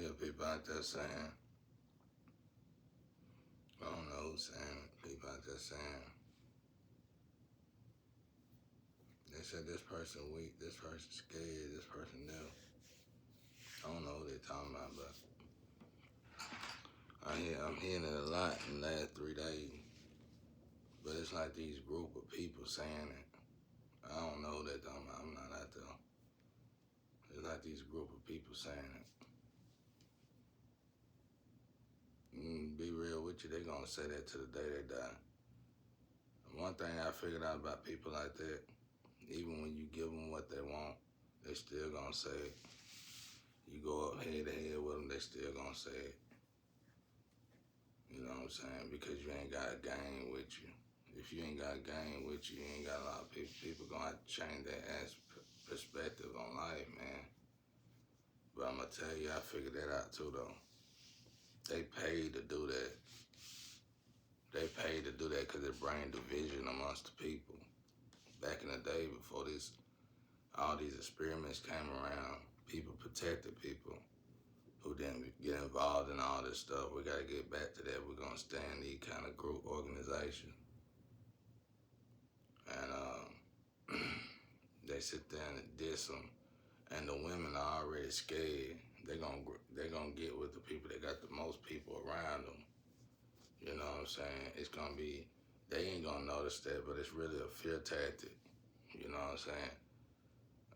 hear people out there saying, I don't know who's saying it, people out there saying, they said this person weak, this person scared, this person new. I don't know who they're talking about, but I'm hearing it a lot in the last 3 days. But it's like these group of people saying it. I don't know who they're talking about. I'm not out there. It's like these group of people saying it. Be real with you, they gonna say that to the day they die. One thing I figured out about people like that, even when you give them what they want, they still gonna say it. You go up head to head with them, they still gonna say it. You know what I'm saying? Because you ain't got a game with you. If you ain't got a game with you, you ain't got a lot of people. People gonna have to change their ass perspective on life, man. But I'm gonna tell you, I figured that out too, though. They paid to do that. They paid to do that because it bring division amongst the people. Back in the day, before all these experiments came around, people protected people who didn't get involved in all this stuff. We gotta get back to that. We're gonna stay in these kind of group organizations. And they sit there and diss them, and the women are already scared. They gonna get with the people that got the most people around them. You know what I'm saying? It's gonna be, they ain't gonna notice that, but it's really a fear tactic. You know what I'm saying?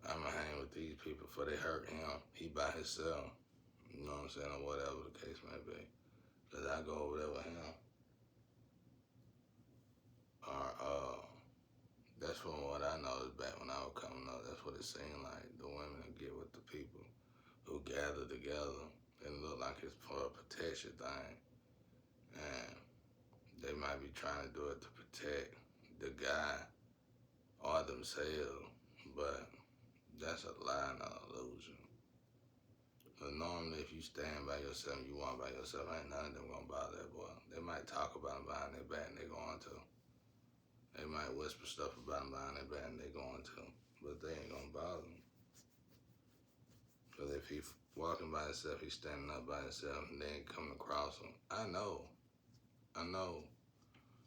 I'ma hang with these people before they hurt him. He by himself. You know what I'm saying? Or whatever the case may be. Cause I go over there with him. Or that's from what I noticed back when I was coming up. That's what it seemed like. The women get with the people who gather together and look like it's for a protection thing. And they might be trying to do it to protect the guy or themselves, but that's a lie and an illusion. But normally, if you stand by yourself and you walk by yourself, ain't none of them gonna bother that boy. They might talk about him behind their back and they going to. They might whisper stuff about him behind their back and they going to. But they ain't gonna bother him. Because if he walking by himself, he's standing up by himself and they ain't coming across him. I know.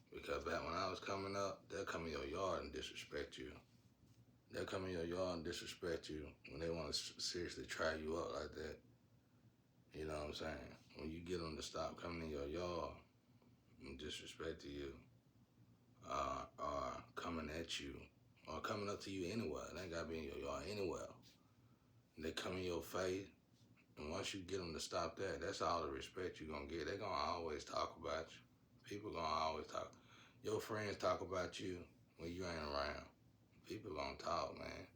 Because back when I was coming up, they'll come in your yard and disrespect you. They'll come in your yard and disrespect you when they want to seriously try you up like that. You know what I'm saying? When you get them to stop coming in your yard and disrespecting you, or coming at you, or coming up to you anywhere. They ain't gotta be in your yard anywhere. They come in your face, and once you get them to stop that, that's all the respect you're gonna get. They gonna always talk about you. People gonna always talk. Your friends talk about you when you ain't around. People gonna talk, man.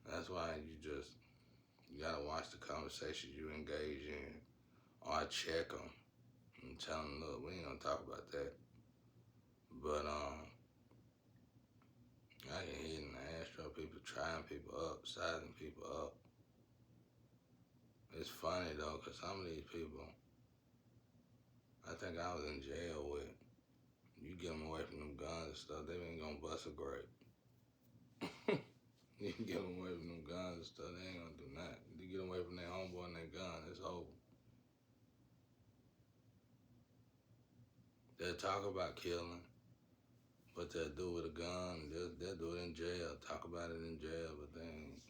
That's why you gotta watch the conversations you engage in, or check them and tell them, look, we ain't gonna talk about that. But I can hear in the Astro people trying people up, sizing people up. It's funny though, cause some of these people, I think I was in jail with. You get them away from them guns and stuff, they ain't gonna bust a grape. You can get them away from them guns and stuff, they ain't gonna do nothing. You get them away from their homeboy and their gun, it's over. They'll talk about killing, but they'll do it with a gun. They'll do it in jail, talk about it in jail, but then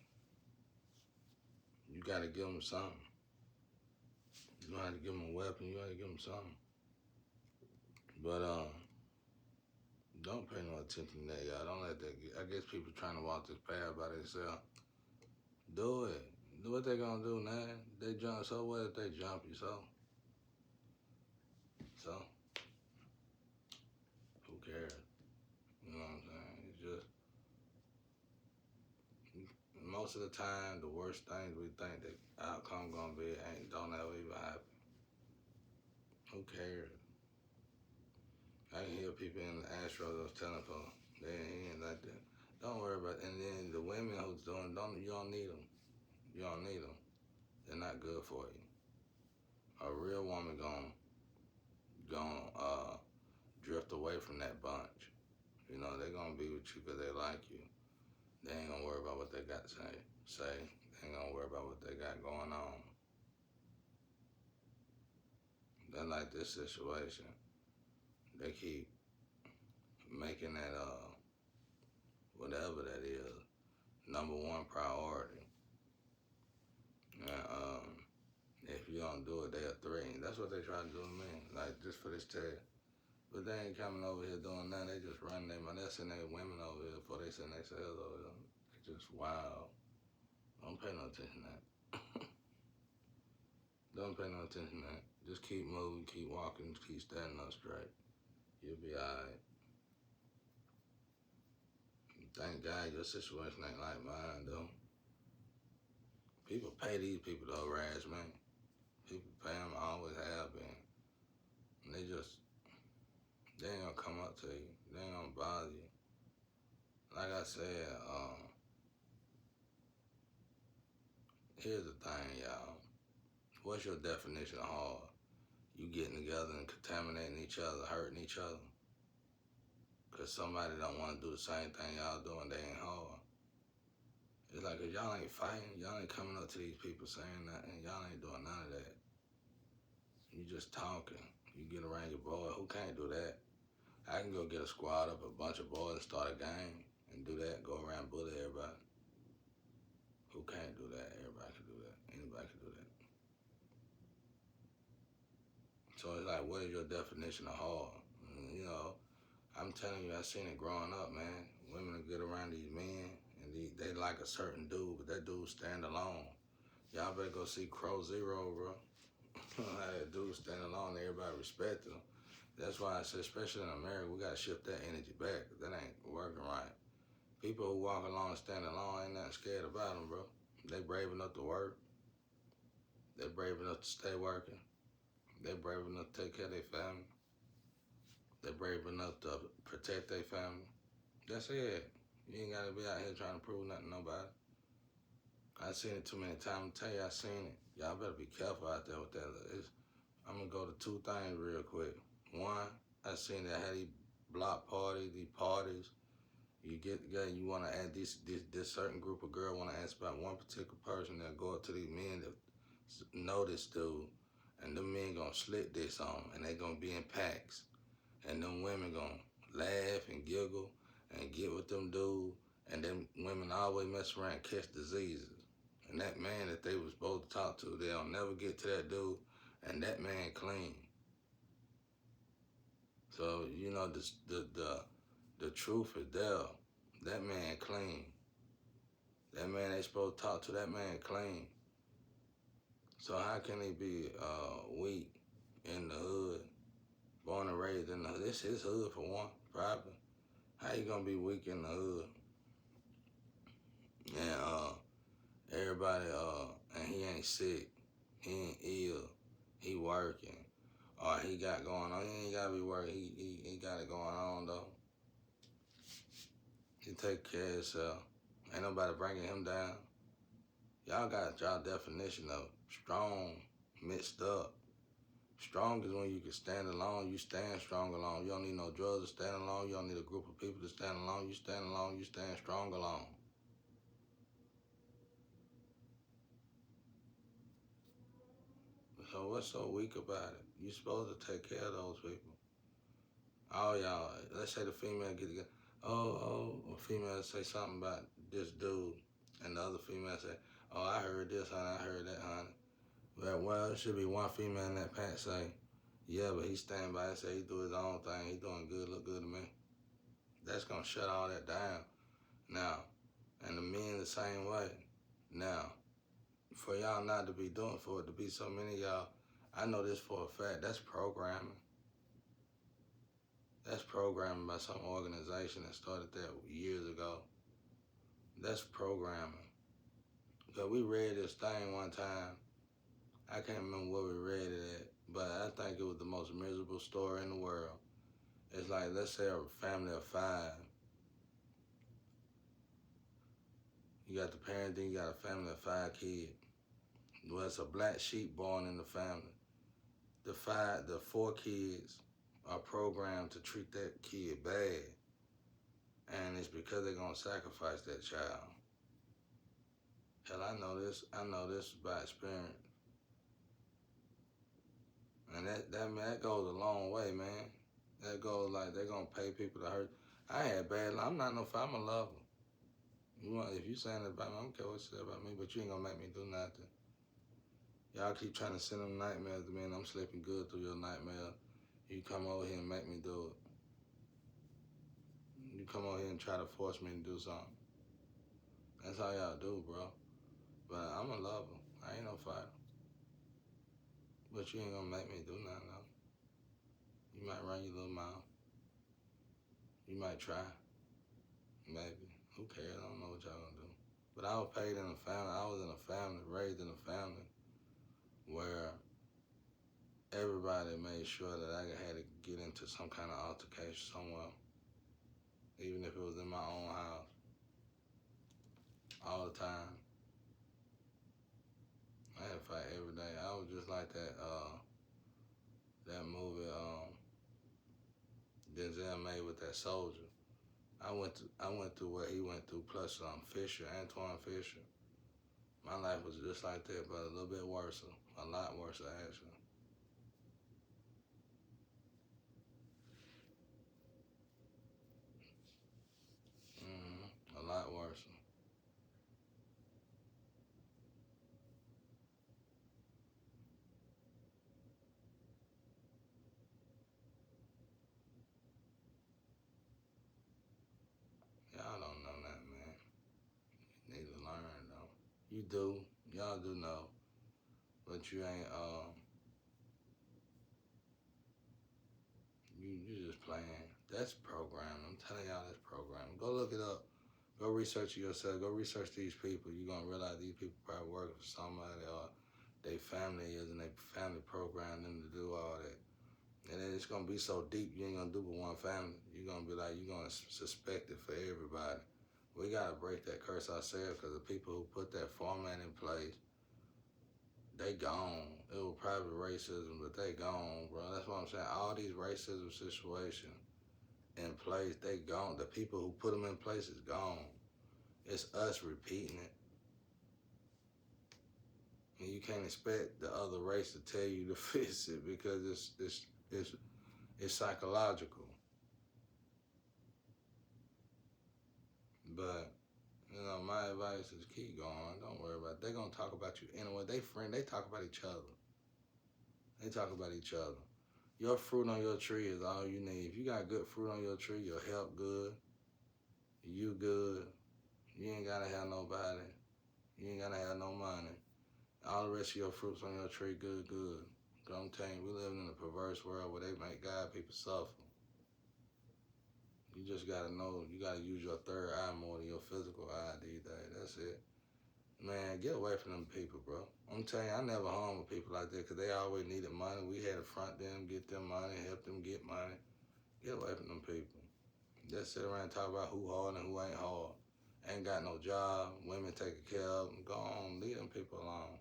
you gotta give them something. You don't have to give them a weapon, you gotta give them something. But don't pay no attention to that, y'all. Don't let that I guess people trying to walk this path by themselves. Do it. Do what they gonna do, man. They jump, so what if they jump you, so? So? Who cares? You know what I'm saying? It's just, most of the time, the worst things we think the outcome gonna be don't ever even happen. Who cares? I can hear people in the Astros telling folks, they ain't like that. Don't worry about it. And then the women who's doing, you don't need them. You don't need them. They're not good for you. A real woman gonna drift away from that bunch. You know, they're gonna be with you because they like you. They ain't gonna worry about what they got to say. They ain't gonna worry about what they got going on. Then like this situation, they keep making that whatever that is number one priority. And if you don't do it, they'll threaten. That's what they try to do to me. Like just for this test. But they ain't coming over here doing that. They just running their money. They're sending their women over here before they send their sales over here. They just wild. Don't pay no attention to that. Don't pay no attention to that. Just keep moving, keep walking, keep standing up straight. You'll be alright. Thank God your situation ain't like mine, though. People pay these people to harass me. People pay them, always have been. And they ain't gonna come up to you. They ain't gonna bother you. Like I said, here's the thing, y'all. What's your definition of hard? You getting together and contaminating each other, hurting each other? Because somebody don't want to do the same thing y'all doing, they ain't hard. It's like, if y'all ain't fighting, y'all ain't coming up to these people saying nothing, y'all ain't doing none of that. You just talking. You get around your boy. Who can't do that? I can go get a squad up, a bunch of boys, and start a gang and do that, go around and bully everybody. Who can't do that? Everybody can do that. Anybody can do that. So it's like, what is your definition of hard? You know, I'm telling you, I seen it growing up, man. Women will get around these men, and they like a certain dude, but that dude stand alone. Y'all better go see Crow Zero, bro. That dude stand alone, everybody respect him. That's why I say, especially in America, we gotta shift that energy back. That ain't working right. People who walk along and stand alone ain't nothing scared about them, bro. They brave enough to work. They brave enough to stay working. They brave enough to take care of their family. They brave enough to protect their family. That's it. You ain't gotta be out here trying to prove nothing to nobody. I seen it too many times. I tell you, I seen it. Y'all better be careful out there with that. I'm gonna go to two things real quick. One, I seen that had these block parties, these parties. You get together, you wanna add this certain group of girls wanna ask about one particular person that go up to these men that know this dude, and them men gonna slit this on them, and they gonna be in packs. And them women gonna laugh and giggle and get with them dudes, and them women always mess around and catch diseases. And that man that they was supposed to talk to, they'll never get to that dude, and that man clean. So you know the truth is there. That man clean. That man they supposed to talk to, that man clean. So how can he be weak in the hood, born and raised in the hood? This his hood for one, probably. How you gonna be weak in the hood? And everybody and he ain't sick, he ain't ill, he working, or he got going on. He ain't gotta be working. He got it going on though. He take care of himself. Ain't nobody bringing him down. Y'all got y'all definition of strong mixed up. Strong is when you can stand alone. You stand strong alone. You don't need no drugs to stand alone. You don't need a group of people to stand alone. You stand alone. You stand strong alone. So what's so weak about it? You supposed to take care of those people. All y'all, let's say the female get together. A female say something about this dude, and the other female say, "Oh, I heard this, honey. I heard that, honey." Well, it should be one female in that pack say, "Yeah, but he stand by and say he do his own thing. He doing good, look good to me." That's gonna shut all that down. Now, and the men the same way. Now, for y'all not to be doing, for it to be so many of y'all, I know this for a fact, that's programming. That's programming by some organization that started that years ago. That's programming. Because we read this thing one time, I can't remember where we read it at, but I think it was the most miserable story in the world. It's like, let's say a family of 5. You got the parent, then you got a family of 5 kids. Well, it's a black sheep born in the family. The 4 kids are programmed to treat that kid bad. And it's because they're gonna sacrifice that child. Hell, I know this by experience. And that goes a long way, man. That goes like they're gonna pay people to hurt. I had bad. I'm not no fight. I'm a lover. You want if you saying that about me, I don't care what you say about me, but you ain't gonna make me do nothing. Y'all keep trying to send them nightmares to me, and I'm sleeping good through your nightmare. You come over here and make me do it. You come over here and try to force me to do something. That's how y'all do, bro. But I'm a lover. I ain't no fighter. But you ain't gonna make me do nothing though. You might run your little mouth. You might try. Maybe. Who cares? I don't know what y'all gonna do. But I was paid in a family. I was in a family, raised in a family where everybody made sure that I had to get into some kind of altercation somewhere, even if it was in my own house, all the time. I had to fight every day. I was just like that movie Denzel made with that soldier. I went through what he went through, plus Fisher, Antoine Fisher. My life was just like that, but a little bit worse, a lot worse actually. A lot worse. Y'all don't know that, man. You need to learn though. You do, y'all do know, but you ain't. You just playing. That's programmed. I'm telling y'all, that's programmed. Go look it up. Go research it yourself. Go research these people. You're gonna realize these people probably working for somebody or they family is and they family programmed them to do all that. And then it's gonna be so deep you ain't gonna do with one family. You're gonna be like you're gonna suspect it for everybody. We gotta break that curse ourselves because the people who put that format in place, they gone. It was probably racism, but they gone, bro. That's what I'm saying. All these racism situations in place, they gone. The people who put them in place is gone. It's us repeating it. And you can't expect the other race to tell you to fix it because it's psychological. But my advice is keep going. Don't worry about it. They're gonna talk about you anyway. They talk about each other. They talk about each other. Your fruit on your tree is all you need. If you got good fruit on your tree, your health good, you good. You ain't gotta have nobody. You ain't gotta have no money. All the rest of your fruits on your tree, good, good. But I'm telling you, we live in a perverse world where they make God people suffer. You just gotta know, you gotta use your third eye more than your physical eye these days. That's it. Man, get away from them people, bro. I'm telling you, I never hung with people like that because they always needed money. We had to front them, get them money, help them get money. Get away from them people. Just sit around and talk about who hard and who ain't hard. Ain't got no job, women taking care of them. Go on, leave them people alone.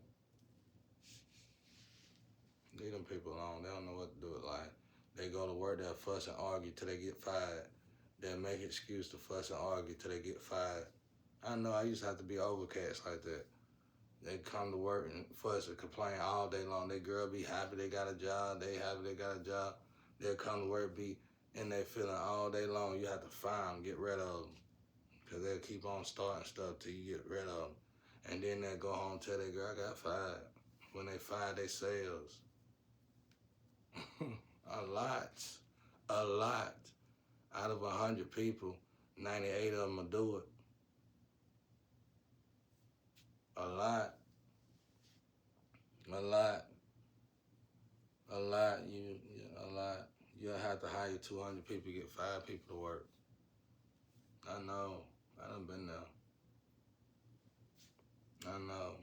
Leave them people alone. They don't know what to do with life. They go to work, they'll fuss and argue till they get fired. They'll make an excuse to fuss and argue till they get fired. I know I used to have to be over cats like that. They come to work and fuss and complain all day long. They girl be happy they got a job. They happy they got a job. They'll come to work be in their feeling all day long. You have to fire them, get rid of them. Because they'll keep on starting stuff till you get rid of them. And then they'll go home and tell their girl, I got fired. When they fire their sales. A lot. A lot. Out of 100 people, 98 of them will do it. A lot. A lot. A lot. A lot. You'll have to hire 200 people to get 5 people to work. I know. I done been there. I know.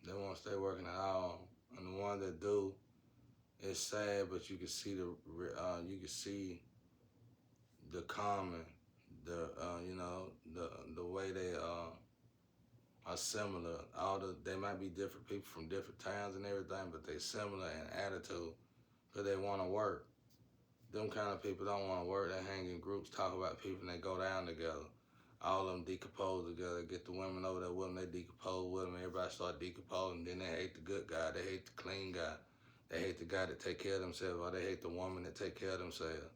They won't stay working at all. And the ones that do, it's sad, but you can see the common, the way they are similar. They might be different people from different towns and everything, but they similar in attitude because they want to work. Them kind of people don't want to work. They hang in groups, talk about people, and they go down together. All of them decompose together. Get the women over there with them. They decompose with them. Everybody start decomposing. Then they hate the good guy. They hate the clean guy. They hate the guy that take care of themselves, or they hate the woman that take care of themselves.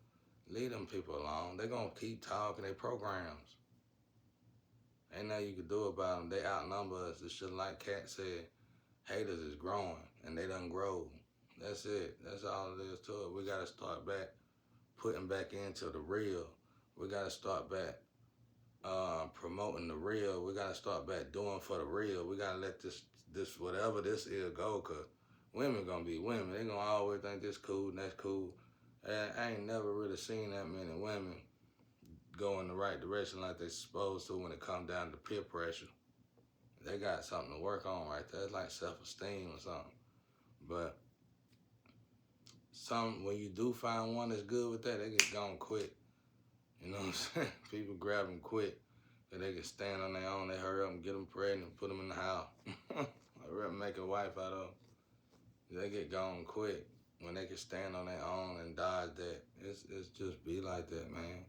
Leave them people alone. They gonna keep talking their programs. Ain't nothing you can do about them. They outnumber us. It's just like Cat said, haters is growing, and they done grow. That's it. That's all it is to it. We gotta start back putting back into the real. We gotta start back promoting the real. We gotta start back doing for the real. We gotta let this whatever this is go, cause women gonna be women. They gonna always think this cool and that's cool. And I ain't never really seen that many women go in the right direction like they supposed to when it come down to peer pressure. They got something to work on right there. It's like self-esteem or something. But when you do find one that's good with that, they get gone quick. You know what I'm saying? People grab them quick. And they can stand on their own. They hurry up and get them pregnant, put them in the house. Hurry up and make a wife out of them. They get gone quick when they can stand on their own and dodge that. It's just be like that, man.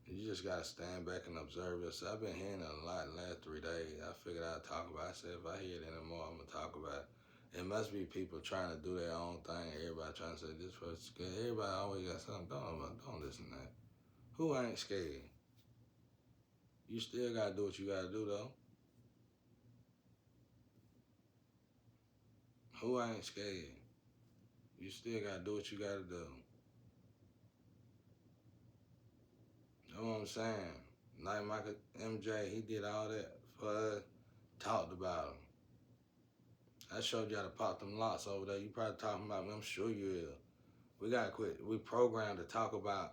You just gotta stand back and observe yourself. I've been hearing it a lot the last 3 days. I figured I'd talk about it. I said if I hear it anymore, I'm gonna talk about it. It must be people trying to do their own thing. Everybody trying to say this person's scared. Everybody always got something. Don't listen to that. Who ain't scared? You still gotta do what you gotta do though. Who ain't scared? You still gotta do what you gotta do. You know what I'm saying? Like Michael MJ, he did all that for us, talked about him. I showed you how to pop them locks over there. You probably talking about me. I'm sure you is. We gotta quit. We programmed to talk about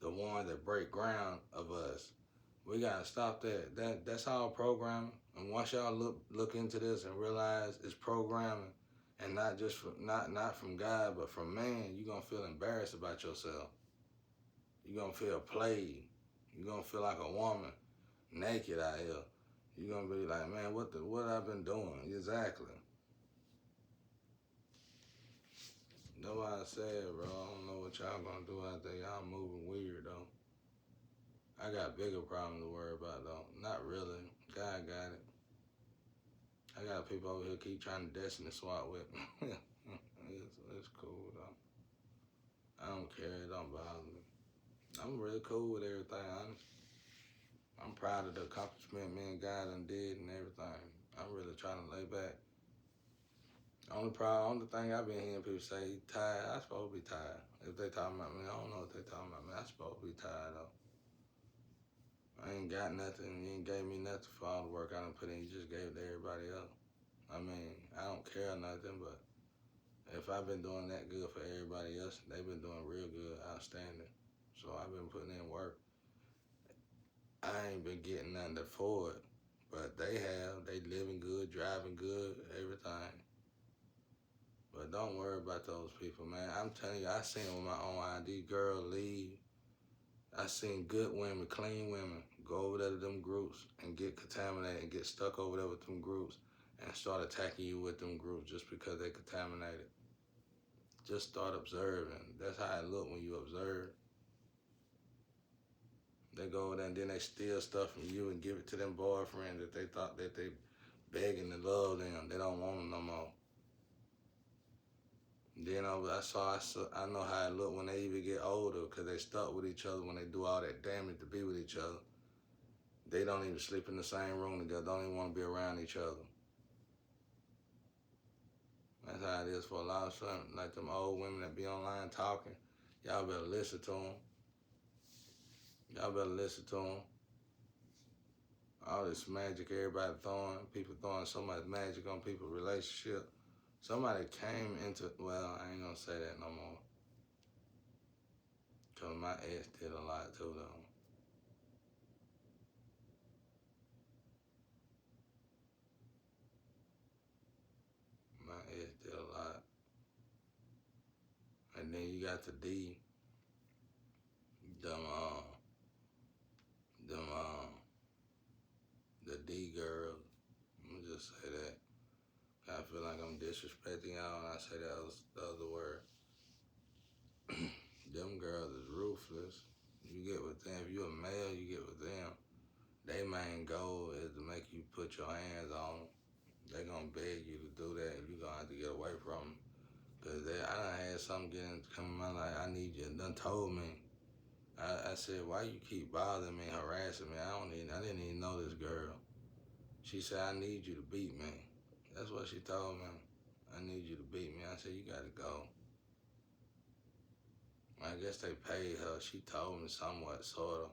the one that break ground of us. We gotta stop that. That's all programming. And once y'all look into this and realize it's programming, and not just not from God, but from man, you're gonna feel embarrassed about yourself. You're gonna feel played. You're gonna feel like a woman naked out here. You're gonna be like, man, what I've been doing? Exactly. Nobody said, bro. I don't know what y'all gonna do out there. Y'all moving weird though. I got bigger problems to worry about though. Not really. God got it. I got people over here keep trying to destiny swap with me. it's cool though. I don't care. It don't bother me. I'm really cool with everything, honestly. I'm proud of the accomplishment me and God done did and everything. I'm really trying to lay back. Only thing I've been hearing people say, he tired. I supposed to be tired. If they talking about me, I don't know what they talking about me. I supposed to be tired though. I ain't got nothing. You ain't gave me nothing for all the work I done put in. You just gave it to everybody else. I mean, I don't care or nothing, but if I've been doing that good for everybody else, they've been doing real good, outstanding. So I've been putting in work. I ain't been getting nothing for it, but they have. They living good, driving good, everything. But don't worry about those people, man. I'm telling you, I seen it with my own eye. These girls leave. I seen good women, clean women, go over there to them groups and get contaminated and get stuck over there with them groups and start attacking you with them groups just because they contaminated. Just start observing. That's how it look when you observe. They go over there and then they steal stuff from you and give it to them boyfriends that they thought that they begging to love them. They don't want them no more. Then I know how it look when they even get older because they stuck with each other when they do all that damage to be with each other. They don't even sleep in the same room together, don't even want to be around each other. That's how it is for a lot of some, like them old women that be online talking. Y'all better listen to them. Y'all better listen to them. All this magic everybody throwing, people throwing so much magic on people's relationship. Somebody came into, well, I ain't gonna say that no more. Cause my ex did a lot too though. My ex did a lot. And then you got the D, them, the D girls. Let me just say that. I feel like I'm disrespecting y'all when I say that was the other word. Them girls is ruthless. You get with them. If you a male, you get with them. Their main goal is to make you put your hands on them. They gonna beg you to do that, and you gonna have to get away from them because had something come in my life, I need you. Done told me. I said, why you keep bothering me, harassing me? I didn't even know this girl. She said, I need you to beat me. That's what she told me. I need you to beat me. I said, you gotta go. I guess they paid her. She told me somewhat, sort of.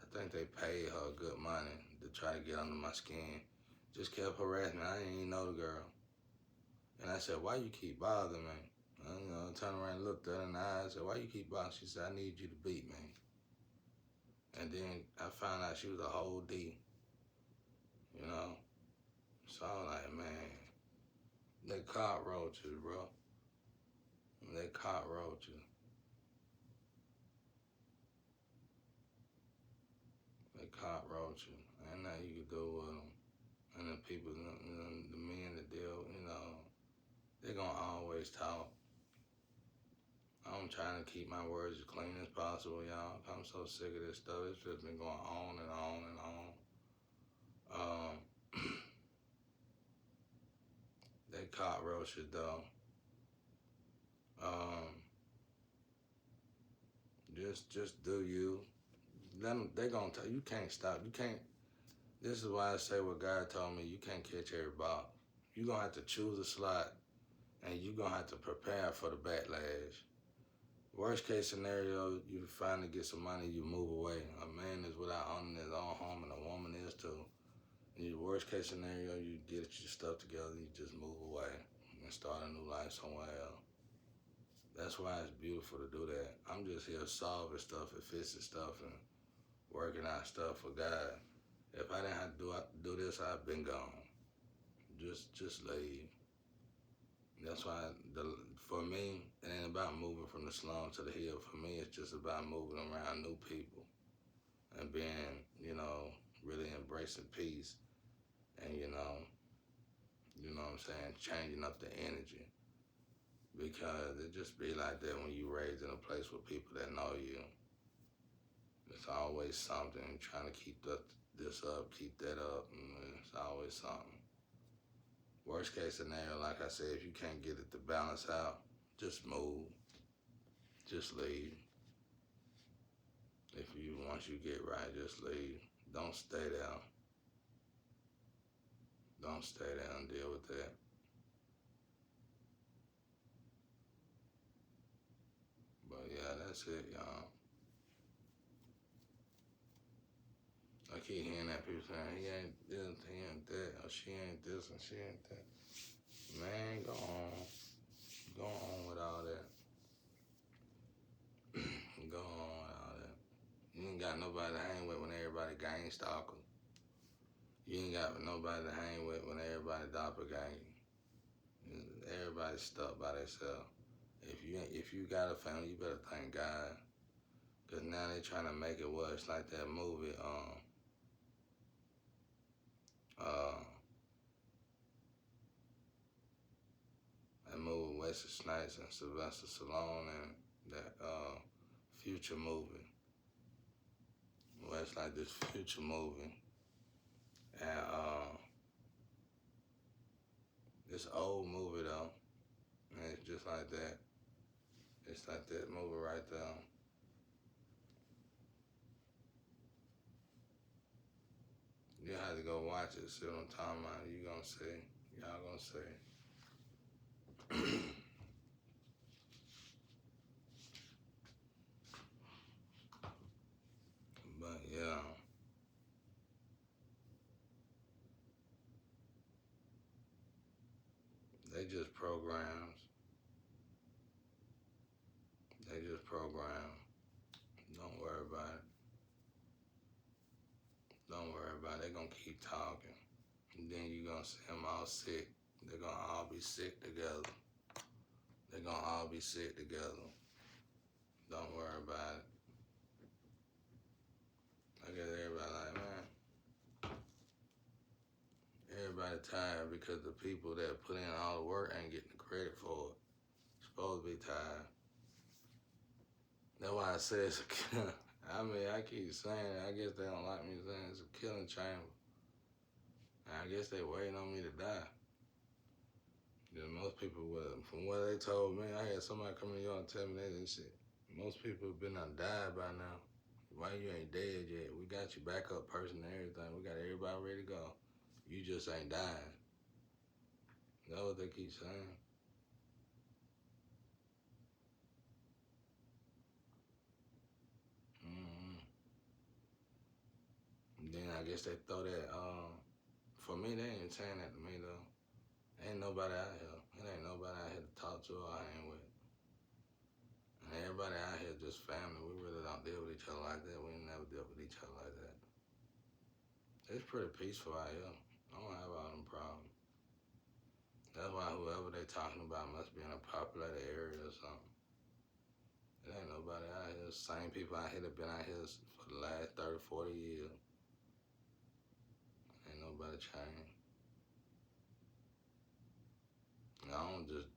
I think they paid her good money to try to get under my skin. Just kept harassing me. I didn't even know the girl. And I said, why you keep bothering me? I turned around and looked at her in the eyes. I said, why you keep bothering? She said, I need you to beat me. And then I found out she was a whole D. So I was like, man, they cockroaches, bro. They cockroaches. They cockroaches. Ain't nothing you can do with them. And the people, the men that deal, they're gonna always talk. I'm trying to keep my words as clean as possible, y'all. I'm so sick of this stuff. It's just been going on and on and on. They cockroaches, though. Just do you. They gonna tell you can't stop. You can't. This is why I say what God told me. You can't catch every ball. You gonna have to choose a slot, and you gonna have to prepare for the backlash. Worst case scenario, you finally get some money, you move away. A man is without owning his own home, and a woman is too. In your worst case scenario, you get your stuff together, you just move away and start a new life somewhere else. That's why it's beautiful to do that. I'm just here solving stuff and fixing stuff and working out stuff for God. If I didn't have to do this, I'd been gone. Just leave. That's why, for me, it ain't about moving from the slum to the hill. For me, it's just about moving around new people and being, really embracing peace and, what I'm saying, changing up the energy. Because it just be like that when you raised in a place with people that know you. It's always something, trying to keep this up, keep that up, and it's always something. Worst case scenario, like I said, if you can't get it to balance out, just move. Just leave. Once you get right, just leave. Don't stay there. Don't stay there and deal with that. But yeah, that's it, y'all. I keep hearing that people saying, he ain't this, he ain't that, or she ain't this, and she ain't that. Man, go on. Go on with all that. Go on with all that. You ain't got nobody to hang with when everybody gang stalker. You ain't got nobody to hang with when everybody doppelganger. Everybody's stuck by themselves. If you got a family, you better thank God. Cause now they trying to make it worse, like that movie, that movie Wesley Snipes and Sylvester Stallone and that Future movie. Well, it's like this Future movie, and this old movie though, and it's just like that. It's like that movie right there. You have to go watch it, see what I'm talking about. You gonna see. Y'all gonna see. But yeah. They just programs. They just program. Don't worry about it. Don't worry about it. They're gonna keep talking. And then you're gonna see them all sick. They're gonna all be sick together. They're gonna all be sick together. Don't worry about it. I guess everybody like, man, everybody tired because the people that put in all the work ain't getting the credit for it. Supposed to be tired. That's why I say it's a killing. I mean, I keep saying it. I guess they don't like me saying it's a killing chamber. I guess they waiting on me to die. Most people, from what they told me, I had somebody come in here and tell me that and shit. Most people have been done died by now. Why you ain't dead yet? We got your backup person and everything. We got everybody ready to go. You just ain't dying. That's what they keep saying. Mm-hmm. And then I guess they throw that, for me, they ain't saying that to me though. Ain't nobody out here. It ain't nobody out here to talk to or hang with. And everybody out here just family. We really don't deal with each other like that. We ain't never deal with each other like that. It's pretty peaceful out here. I don't have all them problems. That's why whoever they talking about must be in a populated area or something. It ain't nobody out here. Same people out here that been out here for the last 30, 40 years. Ain't nobody changed. I don't just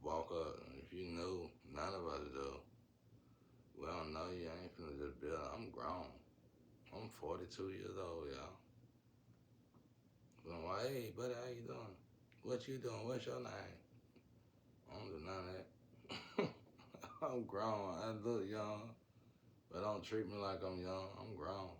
walk up. If you knew, none of us do. We don't know you. I ain't finna just build. I'm grown. I'm 42 years old, y'all. Well, hey, buddy, how you doing? What you doing? What's your name? I don't do none of that. I'm grown. I look young, but don't treat me like I'm young. I'm grown.